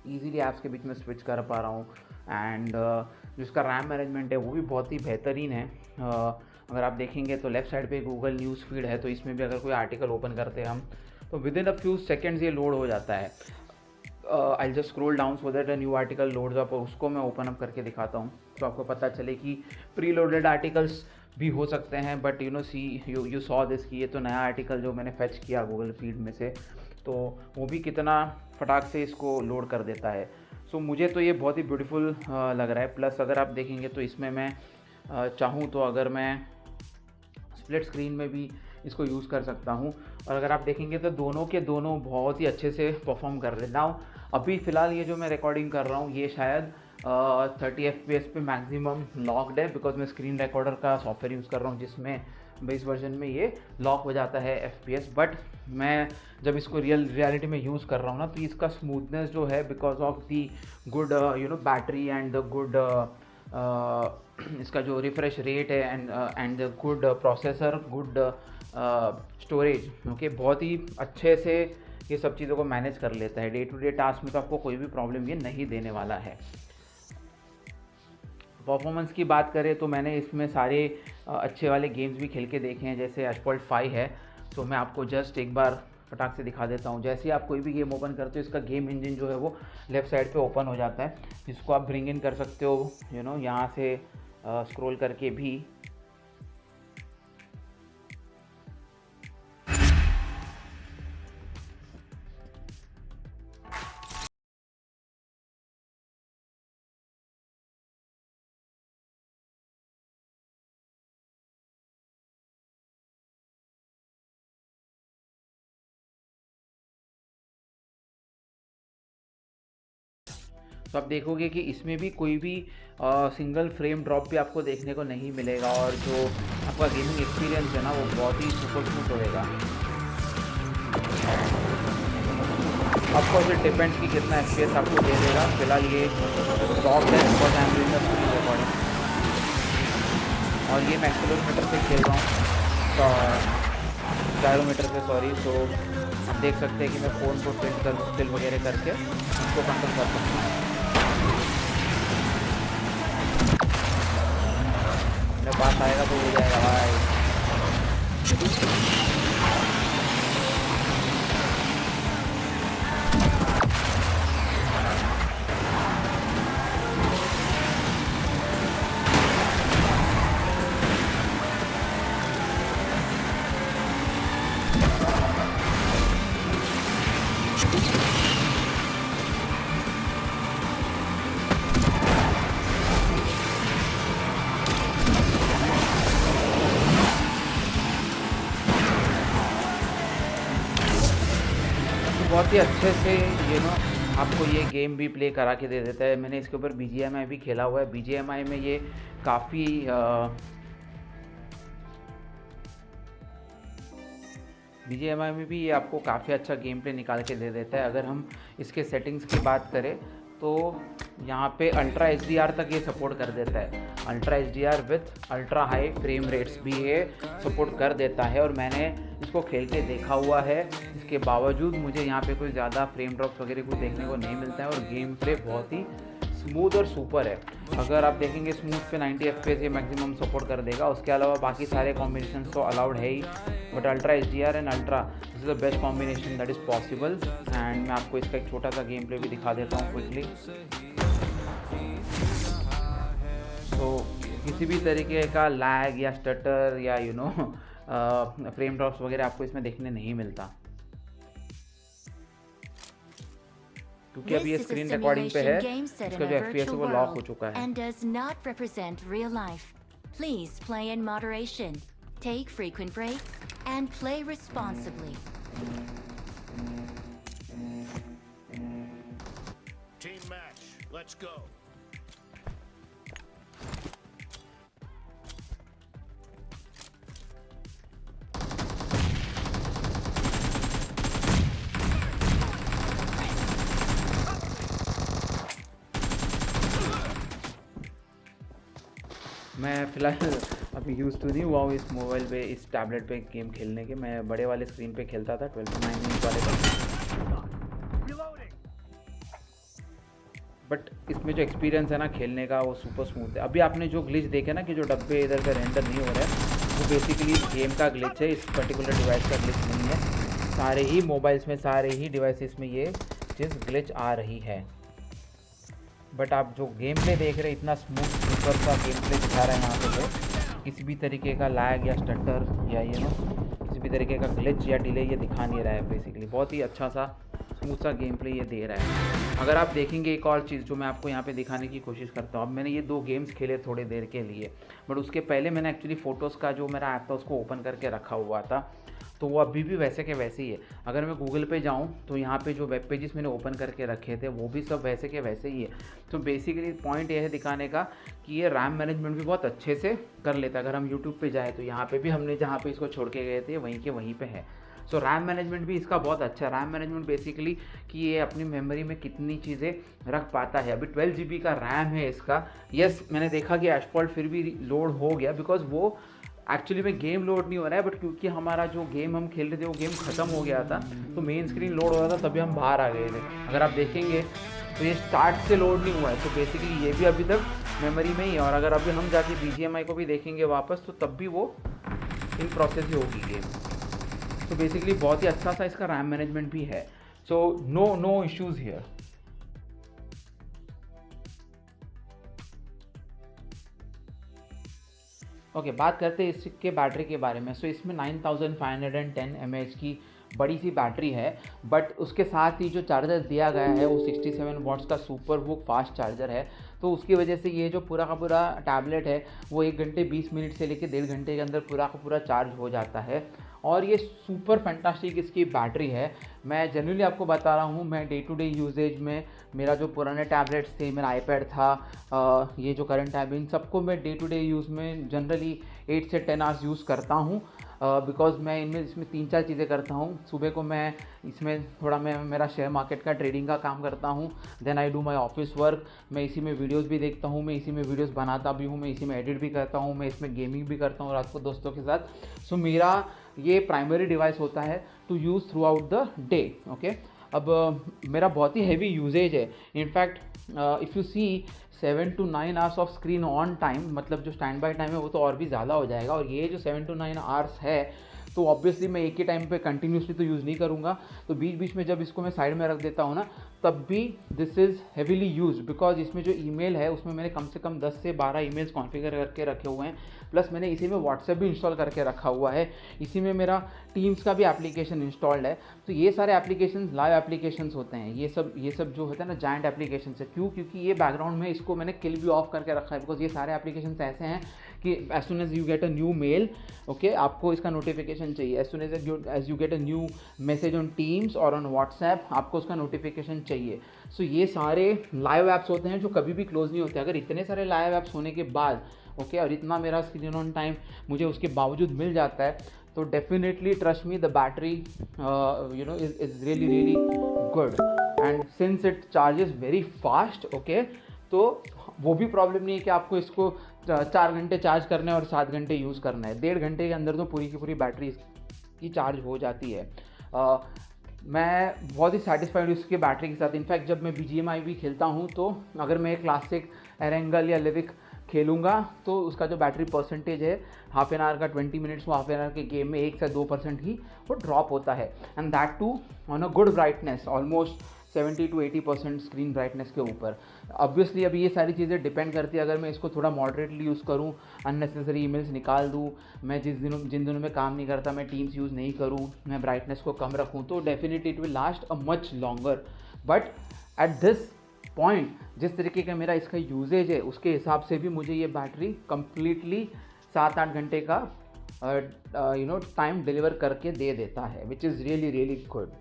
ईजीली ऐप्स के बीच में स्विच कर पा रहा हूँ। एंड जिसका रैम मैनेजमेंट है वो भी बहुत ही बेहतरीन है। अगर आप देखेंगे तो लेफ़्ट साइड पे गूगल न्यूज़ फीड है, तो इसमें भी अगर कोई आर्टिकल ओपन करते हैं हम तो with in a few seconds ये लोड हो जाता है। I just scroll down so that a new article loads up, और उसको मैं ओपन अप करके दिखाता हूँ तो आपको पता चले कि प्री लोडेड आर्टिकल्स भी हो सकते हैं। But you know see you saw this कि ये तो नया आर्टिकल जो मैंने फेच किया गूगल फीड में से, तो वो भी कितना फटाक से इसको लोड कर देता है। सो मुझे तो ये बहुत ही ब्यूटीफुल लग रहा है। प्लस अगर आप देखेंगे तो इसमें मैं चाहूँ तो अगर मैं स्प्लिट स्क्रीन में भी इसको यूज़ कर सकता हूँ, और अगर आप देखेंगे तो दोनों के दोनों बहुत ही अच्छे से परफॉर्म कर रहे हैं। नाउ अभी फ़िलहाल ये जो मैं रिकॉर्डिंग कर रहा हूँ ये शायद 30 FPS पे मैक्सिमम लॉक्ड है, बिकॉज मैं स्क्रीन रिकॉर्डर का सॉफ्टवेयर यूज़ कर रहा हूँ जिसमें बेस वर्जन में ये लॉक हो जाता है FPS। बट मैं जब इसको रियलिटी में यूज़ कर रहा हूँ ना तो इसका स्मूथनेस जो है because of the good battery and the good इसका जो रिफ्रेश रेट है and the good processor, good storage, okay, बहुत ही अच्छे से ये सब चीज़ों को मैनेज कर लेता है। डे टू डे टास्क में तो आपको कोई भी प्रॉब्लम ये नहीं देने वाला है। परफॉर्मेंस की बात करें तो मैंने इसमें सारे अच्छे वाले गेम्स भी खेल के देखे हैं, जैसे एसफॉल्ट 5 है, तो मैं आपको जस्ट एक बार फटाक से दिखा देता हूँ। जैसे ही आप कोई भी गेम ओपन करते हो इसका गेम इंजन जो है वो लेफ़्ट साइड पे ओपन हो जाता है, जिसको आप ब्रिंग इन कर सकते हो यहाँ से स्क्रॉल करके भी। तो आप देखोगे कि इसमें भी कोई भी सिंगल फ्रेम ड्रॉप भी आपको देखने को नहीं मिलेगा, और जो आपका गेमिंग एक्सपीरियंस है ना वो बहुत ही सुपर स्मूथ होएगा। ऑफकोर्स इट डिपेंड्स कि कितना FPS आपको दे देगा। फिलहाल ये सॉफ्ट है because I am doing the screen recording, और ये मैं एक्सेलेरोमीटर से खेल रहा हूँ, गायरोमीटर से सॉरी। तो आप देख सकते हैं कि मैं फ़ोन को टिल वगैरह करके उसको कंट्रोल कर सकता हूँ। मेरे पास आएगा तो हो जाएगा भाई। बहुत ही अच्छे से आपको ये गेम भी प्ले करा के दे देता है। मैंने इसके ऊपर BGMI भी खेला हुआ है। BGMI में ये काफ़ी BGMI में भी ये आपको काफ़ी अच्छा गेम प्ले निकाल के दे देता है। अगर हम इसके सेटिंग्स की बात करें तो यहाँ पे अल्ट्रा HDR तक ये सपोर्ट कर देता है। Ultra HDR with ultra high frame rates भी ये सपोर्ट कर देता है, और मैंने इसको खेल के देखा हुआ है। इसके बावजूद मुझे यहाँ पे कोई ज़्यादा फ्रेम ड्रॉप्स वगैरह कुछ देखने को नहीं मिलता है, और गेम प्ले बहुत ही स्मूथ और सुपर है। अगर आप देखेंगे स्मूथ पे 90 FPS ये मैक्सिमम सपोर्ट कर देगा। उसके अलावा बाकी सारे कॉम्बिनेशन तो अलाउड है ही, but ultra HDR and ultra this is the best combination that is possible. And मैं आपको इसका एक छोटा सा गेम प्ले भी दिखा देता हूँ क्विकली। तो किसी भी तरीके का लैग या स्टटर या फ्रेम ड्रॉप्स वगैरह आपको इसमें देखने नहीं मिलता, क्योंकि अभी ये स्क्रीन रिकॉर्डिंग पे है। इसका जो FPS है वो लॉक हो चुका है। and does not represent real life. Please play in moderation. Take frequent breaks and play responsibly. Team match. Let's go. मैं फ़िलहाल अभी यूज़ तो नहीं हुआ हूँ इस मोबाइल पे, इस टैबलेट पे गेम खेलने के। मैं बड़े वाले स्क्रीन पे खेलता था 12.9 इंच वाले पे। बट इसमें जो एक्सपीरियंस है ना खेलने का वो सुपर स्मूथ है। अभी आपने जो ग्लिच देखे ना कि जो डब्बे इधर पे रेंडर नहीं हो रहे हैं, वो बेसिकली गेम का ग्लिच है, इस पर्टिकुलर डिवाइस का ग्लिच नहीं है। सारे ही मोबाइल्स में, सारे ही डिवाइसेस में ये चीज़ ग्लिच आ रही है। बट आप जो गेम प्ले देख रहे हैं, इतना स्मूथ सुपर सा गेम प्ले दिखा रहे हैं यहाँ पे, तो किसी भी तरीके का लैग या स्टटर या किसी भी तरीके का ग्लिच या डिले ये दिखा नहीं रहा है। बेसिकली बहुत ही अच्छा सा स्मूथ सा गेम प्ले ये दे रहा है। अगर आप देखेंगे एक और चीज़ जो मैं आपको यहाँ पे दिखाने की कोशिश करता हूँ, अब मैंने ये 2 गेम्स खेले थोड़ी देर के लिए, बट उसके पहले मैंने एक्चुअली फ़ोटोज़ का जो मेरा ऐप था उसको ओपन करके रखा हुआ था, तो वो अभी भी वैसे के वैसे ही है। अगर मैं गूगल पे जाऊँ तो यहाँ पे जो वेब पेजेस मैंने ओपन करके रखे थे वो भी सब वैसे के वैसे ही है। तो बेसिकली पॉइंट ये है दिखाने का कि ये रैम मैनेजमेंट भी बहुत अच्छे से कर लेता है। अगर हम यूट्यूब पे जाए तो यहाँ पे भी हमने जहाँ पे इसको छोड़ के गए थे वहीं के वहीं पे है। सो रैम मैनेजमेंट भी इसका बहुत अच्छा है। रैम मैनेजमेंट बेसिकली कि ये अपनी मेमोरी में कितनी चीज़ें रख पाता है। अभी 12 GB का रैम है इसका। यस, मैंने देखा कि एशफॉल्ट फिर भी लोड हो गया, बिकॉज वो एक्चुअली में गेम लोड नहीं हो रहा है, बट क्योंकि हमारा जो गेम हम खेल रहे थे वो गेम ख़त्म हो गया था, तो मेन स्क्रीन लोड हो रहा था, तभी हम बाहर आ गए थे। अगर आप देखेंगे तो ये स्टार्ट से लोड नहीं हुआ है, तो बेसिकली ये भी अभी तक मेमोरी में ही है। और अगर अभी हम जाके BGMI को भी देखेंगे वापस, तो तब भी वो इन प्रोसेस ही होगी गेम। तो बेसिकली बहुत ही अच्छा सा इसका रैम मैनेजमेंट भी है। So no issues here. Okay, बात करते हैं इसके बैटरी के बारे में। सो इसमें 9510 mAh की बड़ी सी बैटरी है, बट उसके साथ ही जो चार्जर दिया गया है वो 67 वॉट्स का सुपर वुक फास्ट चार्जर है। तो उसकी वजह से ये जो पूरा का पूरा टैबलेट है वो 1 घंटे 20 मिनट से लेकर 1.5 घंटे के अंदर पूरा का पूरा चार्ज हो जाता है। और ये सुपर फैंटास्टिक इसकी बैटरी है। मैं जनरली आपको बता रहा हूँ, मैं डे टू डे यूजेज में मेरा जो पुराने टैबलेट्स थे, मेरा आईपैड था, ये जो करंट टैब, इन सबको मैं डे टू डे यूज़ में जनरली 8 से 10 आवर्स यूज़ करता हूँ। बिकॉज मैं इसमें 3-4 चीज़ें करता हूँ। सुबह को मैं इसमें थोड़ा मैं मेरा शेयर मार्केट का ट्रेडिंग का काम करता हूँ, then I do my office work. मैं इसी में वीडियोस भी देखता हूँ, मैं इसी में वीडियोस बनाता भी हूँ, मैं इसी में एडिट भी करता हूँ, मैं इसमें गेमिंग भी करता हूँ रात को दोस्तों के साथ। सो मेरा ये प्राइमरी डिवाइस होता है to use throughout the day. Okay, अब मेरा बहुत ही हैवी यूजेज है। In fact if you see 7 to 9 hours of screen on time, मतलब जो स्टैंड बाय टाइम है वो तो और भी ज़्यादा हो जाएगा। और ये जो 7 to 9 आवर्स है, तो ऑब्वियसली मैं एक ही टाइम पे कंटिन्यूसली तो यूज़ नहीं करूँगा, तो बीच बीच में जब इसको मैं साइड में रख देता हूँ ना, तब भी this is heavily use. Because इसमें जो ईमेल है उसमें मैंने कम से कम 10 से 12 ईमेल्स कॉन्फ़िगर करके रखे हुए हैं, प्लस मैंने इसी में व्हाट्सएप भी इंस्टॉल करके रखा हुआ है, इसी में मेरा टीम्स का भी एप्लीकेशन इंस्टॉल्ड है। तो ये सारे एप्लीकेशंस लाइव एप्लीकेशंस होते हैं, ये सब जो होता है ना जायंट एप्लीकेशन है। क्योंकि ये बैकग्राउंड में इसको मैंने किल भी ऑफ करके रखा है, बिकॉज ये सारे एप्लीकेशंस ऐसे हैं कि as soon as you get a new mail, okay, आपको इसका नोटिफिकेशन चाहिए। As soon as you get a new message on Teams और ऑन व्हाट्सएप, आपको उसका नोटिफिकेशन चाहिए। सो ये सारे लाइव ऐप्स होते हैं जो कभी भी क्लोज नहीं होते। अगर इतने सारे लाइव ऐप्स होने के बाद, ओके, और इतना मेरा स्क्रीन ऑन टाइम मुझे उसके बावजूद मिल जाता है, तो definitely trust me, the battery is really good. And since it charges very fast, okay, तो वो भी प्रॉब्लम नहीं है कि आपको इसको 4 घंटे चार्ज करना है और 7 घंटे यूज़ करना है। 1.5 घंटे के अंदर तो पूरी की पूरी बैटरी की चार्ज हो जाती है। मैं बहुत ही सेटिस्फाइड हूँ इसके बैटरी के साथ। इनफैक्ट जब मैं BGMI भी खेलता हूँ, तो अगर मैं क्लासिक एरेंगल या लिविक खेलूँगा तो उसका जो बैटरी परसेंटेज है हाफ एन आवर का 20 मिनट्स, वो हाफ एन आवर के गेम में 1 से 2% ही वो ड्रॉप होता है। And that too on a good brightness, almost 70 to 80% screen brightness के ऊपर। ऑब्वियसली अभी ये सारी चीज़ें डिपेंड करती है, अगर मैं इसको थोड़ा मॉडरेटली यूज़ करूँ, अननेसेसरी ईमेल्स निकाल दूँ, मैं जिन दिनों में काम नहीं करता मैं टीम्स यूज़ नहीं करूँ, मैं ब्राइटनेस को कम रखूँ, तो definitely it will last a much longer. But at this point, जिस तरीके का मेरा इसका यूजेज है उसके हिसाब से भी मुझे ये बैटरी कम्प्लीटली 7-8 घंटे का टाइम डिलीवर करके दे देता है, which is really good.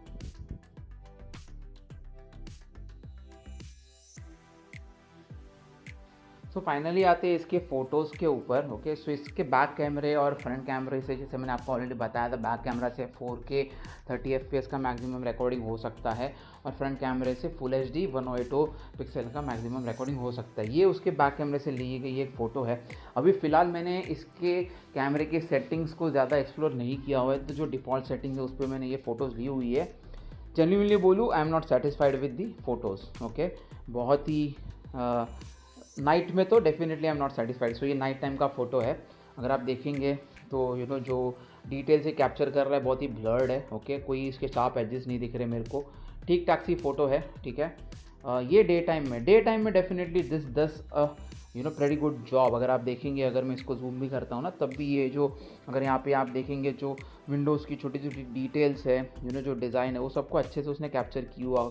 So finally आते हैं इसके फ़ोटोज़ के ऊपर। ओके, सो इसके बैक कैमरे और फ्रंट कैमरे से, जैसे मैंने आपको ऑलरेडी बताया था, बैक कैमरा से 4K 30 FPS का मैक्सिमम रिकॉर्डिंग हो सकता है, और फ्रंट कैमरे से फुल HD 1080 पिक्सल का मैक्सिमम रिकॉर्डिंग हो सकता है। ये उसके बैक कैमरे से ली गई एक फ़ोटो है। अभी फ़िलहाल मैंने इसके कैमरे के सेटिंग्स को ज़्यादा एक्सप्लोर नहीं किया हुआ है, तो जो डिफ़ॉल्ट सेटिंग है उस पर मैंने ये फ़ोटोज़ ली हुई है। जेन्युइनली बोलूँ, I am not satisfied with the photos. Okay, बहुत ही नाइट में तो definitely I am not satisfied. So ये नाइट टाइम का फ़ोटो है, अगर आप देखेंगे तो जो डिटेल से कैप्चर कर रहा है बहुत ही ब्लर्ड है। ओके, कोई इसके शार्प एजेस नहीं दिख रहे मेरे को, ठीक ठाक सी फ़ोटो है। ठीक है, ये डे टाइम में डेफिनेटली दिस दस प्रेटी गुड जॉब। अगर आप देखेंगे, अगर मैं इसको जूम भी करता हूँ ना, तब भी ये जो अगर यहाँ पे आप देखेंगे जो विंडोज़ की छोटी छोटी डिटेल्स है, जो डिज़ाइन है, वो सबको अच्छे से उसने कैप्चर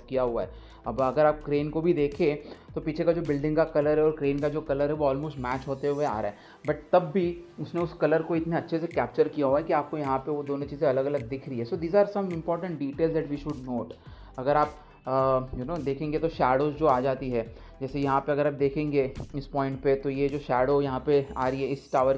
किया हुआ है। अब अगर आप क्रेन को भी देखें तो पीछे का जो बिल्डिंग का कलर है और क्रेन का जो कलर है वो ऑलमोस्ट मैच होते हुए आ रहा है, बट तब भी उसने उस कलर को इतने अच्छे से कैप्चर किया हुआ है कि आपको यहाँ पे वो दोनों चीज़ें अलग अलग दिख रही है। So these are some important details that we should note. अगर आप देखेंगे तो शैडोज़ जो आ जाती है, जैसे यहाँ पे अगर आप देखेंगे इस पॉइंट पे, तो ये जो शैडो यहाँ पे आ रही है इस टावर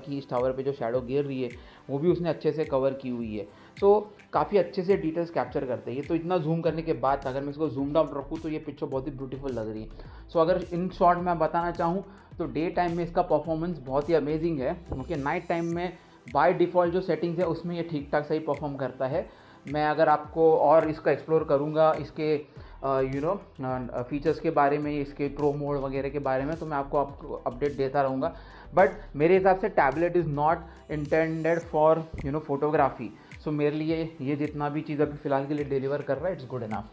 पे जो शैडो गिर रही है वो भी उसने अच्छे से कवर की हुई है। सो काफ़ी अच्छे से डिटेल्स कैप्चर करते हैं ये। तो इतना जूम करने के बाद अगर मैं इसको जूम डाउन रखूँ तो ये पिक्चर बहुत ही ब्यूटीफुल लग रही है। सो अगर इन शॉर्ट मैं बताना चाहूँ तो डे टाइम में इसका परफॉर्मेंस बहुत ही अमेजिंग है। ओके, नाइट टाइम में बाय डिफ़ॉल्ट जो सेटिंग्स है उसमें ये ठीक ठाक सही परफॉर्म करता है। मैं अगर आपको और इसका एक्सप्लोर करूँगा, इसके फीचर्स के बारे में, इसके प्रो मोड वगैरह के बारे में, तो मैं आपको अपडेट देता रहूँगा। बट मेरे हिसाब से tablet is not intended for photography. So मेरे लिए ये जितना भी चीज़ अभी फ़िलहाल के लिए डिलीवर कर रहा है, इट्स गुड इनफ।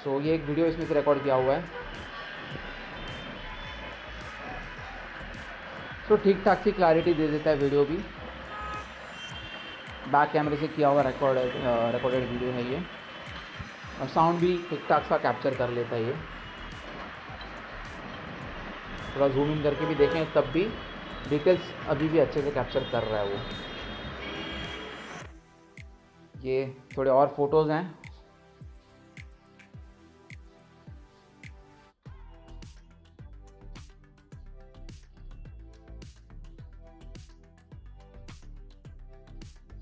सो ये एक वीडियो इसमें से रिकॉर्ड किया हुआ है। सो ठीक ठाक सी क्लैरिटी दे देता है वीडियो भी। बैक कैमरे से किया हुआ रिकॉर्डेड वीडियो है ये, और साउंड भी ठीक ठाक सा कैप्चर कर लेता है ये। थोड़ा जूम इन करके भी देखें तब भी डिटेल्स अभी भी अच्छे से कैप्चर कर रहा है वो। ये थोड़े और फोटोज़ हैं।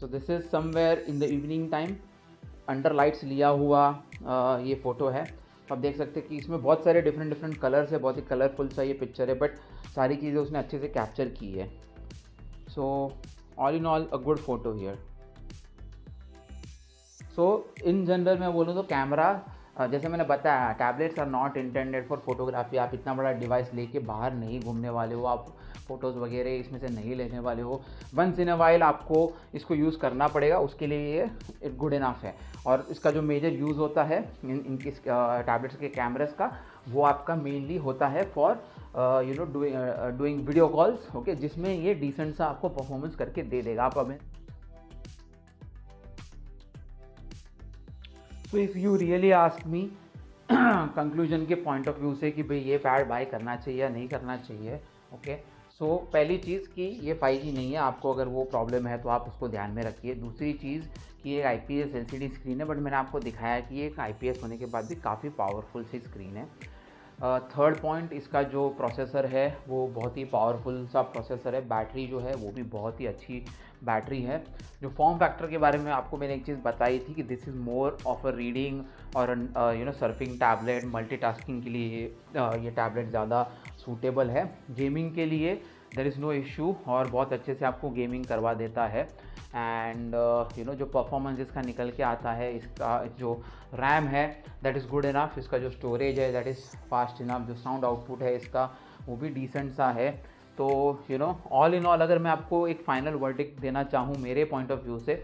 So this is somewhere in the evening time, under lights लिया हुआ ये फ़ोटो है। आप देख सकते हैं कि इसमें बहुत सारे डिफरेंट कलर्स है, बहुत ही कलरफुल सा ये पिक्चर है, बट सारी चीज़ें उसने अच्छे से कैप्चर की है। So all in all a good photo here. So in general मैं बोलूँ तो कैमरा, जैसे मैंने बताया, tablets are not intended for photography. आप इतना बड़ा डिवाइस लेके बाहर नहीं घूमने वाले हो, आप फ़ोटोज़ वगैरह इसमें से नहीं लेने वाले हो। वंस इन अ वाइल आपको इसको यूज़ करना पड़ेगा, उसके लिए ये इट गुड इनफ है। और इसका जो मेजर यूज़ होता है इनकी टैबलेट्स के कैमरास का, वो आपका मेनली होता है for doing video calls. Okay, जिसमें ये डिसेंट सा आपको परफॉर्मेंस करके दे देगा। आप हमें तो if you really ask me conclusion के पॉइंट ऑफ व्यू से कि भाई ये पैड बाय करना चाहिए या नहीं करना चाहिए, ओके, सो पहली चीज़ कि ये 5G नहीं है। आपको अगर वो प्रॉब्लम है तो आप उसको ध्यान में रखिए। दूसरी चीज़ कि ये IPS LCD स्क्रीन है, बट मैंने आपको दिखाया कि ये एक IPS होने के बाद भी काफ़ी पावरफुल सी स्क्रीन है। थर्ड पॉइंट, इसका जो प्रोसेसर है वो बहुत ही पावरफुल सा प्रोसेसर है। बैटरी जो है वो भी बहुत ही अच्छी बैटरी है। जो फॉर्म फैक्टर के बारे में आपको मैंने एक चीज़ बताई थी कि this is more of a reading और सर्फिंग टैबलेट, मल्टीटास्किंग के लिए ये टैबलेट ज़्यादा सूटेबल है। गेमिंग के लिए देयर इज़ नो इशू, और बहुत अच्छे से आपको गेमिंग करवा देता है। एंड जो परफॉर्मेंस इसका निकल के आता है, इसका जो रैम है दैट इज़ गुड इनफ, इसका जो स्टोरेज है दैट इज़ फास्ट इनफ, जो साउंड आउटपुट है इसका वो भी डिसेंट सा है। तो ऑल इन ऑल अगर मैं आपको एक फाइनल वर्डिक्ट देना चाहूँ मेरे पॉइंट ऑफ व्यू से,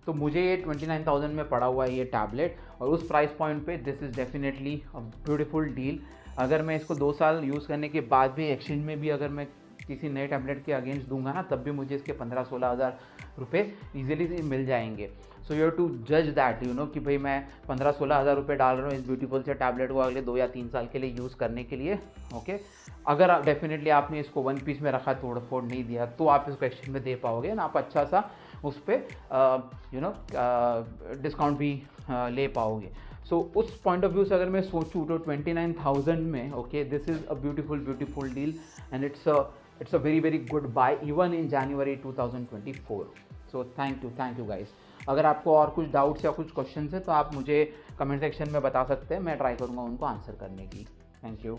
तो मुझे ये 29,000 में पड़ा हुआ है ये टैबलेट, और उस प्राइस पॉइंट पे this is definitely a beautiful deal. अगर मैं इसको 2 साल यूज़ करने के बाद भी एक्सचेंज में भी अगर मैं किसी नए टैबलेट के अगेंस्ट दूंगा ना, तब भी मुझे इसके 15-16 हज़ार रुपये ईजिली मिल जाएंगे। सो यू हैव टू जज दैट कि भाई मैं 15-16 हज़ार रुपये डाल रहा हूँ इस ब्यूटीफुल से टैबलेट को अगले 2 या 3 साल के लिए यूज़ करने के लिए। ओके, अगर आप डेफिनेटली आपने इसको 1 पीस में रखा, तोड़ फोड़ नहीं दिया, तो आप इसको एक्सचेंज में दे पाओगे ना, आप अच्छा सा उस पर डिस्काउंट भी ले पाओगे। सो उस पॉइंट ऑफ व्यू से अगर मैं सोचूँ तो 29,000 में, okay, this is a beautiful deal and it's a very good buy even in January 2024। So thank you guys. अगर आपको और कुछ डाउट्स या कुछ क्वेश्चन है तो आप मुझे कमेंट सेक्शन में बता सकते हैं, मैं ट्राई करूँगा उनको आंसर करने की। Thank you.